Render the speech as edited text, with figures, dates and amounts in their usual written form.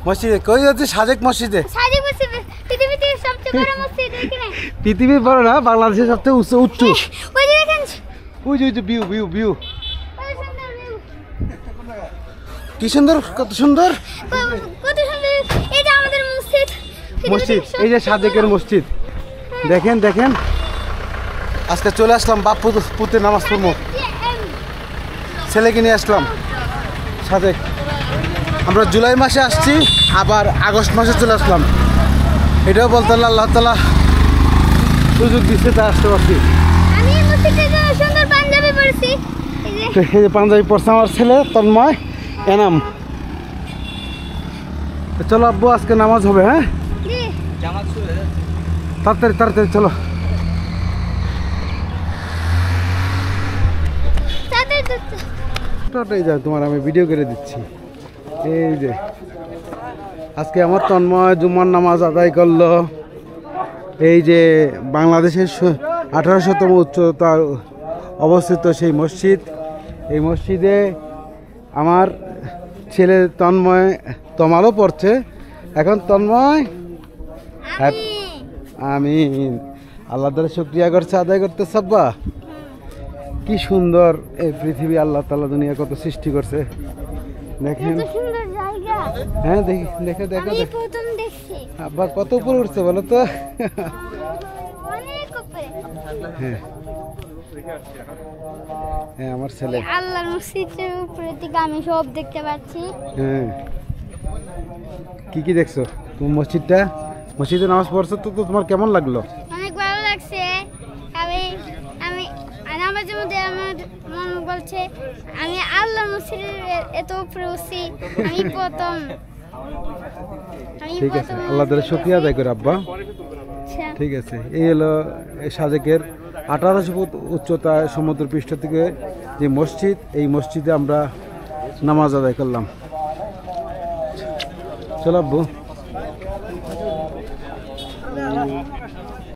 মসজিদে কই যাচ্ছে? সাজেক মসজিদে। সাজেক মসজিদ পৃথিবীতে সবচেয়ে বড় মসজিদ এখানে। পৃথিবীর বড় না, বাংলাদেশের সবচেয়ে উচ্চ। ওই যে দেখেন, ওই যে ভিউ কি সুন্দর, কত সুন্দর কত সুন্দর। এই যে আমাদের মসজিদ, এই যে সাজেকের মসজিদ। দেখেন আজকে চলে আসলাম বাপু পুতে নামাজ পড়বো, ছেলেকে নিয়ে আসলাম সাজেক। আমরা জুলাই মাসে আসছি, আবার আগস্ট মাসে চলে আসলাম। এটাও বলতে আল্লাহ তাআলা সুযোগ দিচ্ছে, তা আসতে পারছি। আমি মসজিদে সুন্দর পাঞ্জাবি পরেছি। এই যে পাঞ্জাবি পরছে আমার ছেলে তন্ময় এনাম। চলো আব্বু, আজকে নামাজ হবে। হ্যাঁ, তাড়াতাড়ি চলো। তোমার আমি ভিডিও করে দিচ্ছি। এই যে আজকে আমার তন্ময় জুমার নামাজ আদায় করলো। এই যে বাংলাদেশের 1800তম উচ্চতার অবস্থিত সেই মসজিদ। এই মসজিদে আমার ছেলে তন্ময় তমালও পড়ছে। এখন তন্ময় আমিন আল্লাহ তাআলা শুকরিয়া করছে, আদায় করতে সাব্বা। কি সুন্দর এই পৃথিবী, আল্লাহ তাআলা দুনিয়া কত সৃষ্টি করছে দেখেন। হ্যাঁ দেখে আব্বা কত উপরে উঠছে বলো তো। হ্যাঁ আমার ছেলে আল্লাহর মসজিদের উপরে থেকে আমি সব দেখতে পাচ্ছি। হ্যাঁ, কি দেখছো তুমি? মসজিদে নামাজ পড়ছো তো তোমার কেমন লাগলো? অনেক ভালো লাগছে। আমি নামাজের মধ্যে আমার মন বলছে আমি আল্লাহর মসজিদের এত উপরে উঠছি, আমি প্রথম। ঠিক আছে, আল্লাহ তাআলা শুকরিয়া আদায় করে আব্বা। ঠিক আছে, এই হলো সাজেকের 1800 ফুট উচ্চতা সমুদ্র পৃষ্ঠ থেকে যে মসজিদ। এই মসজিদে আমরা নামাজ আদায় করলাম। চলো আব্বু।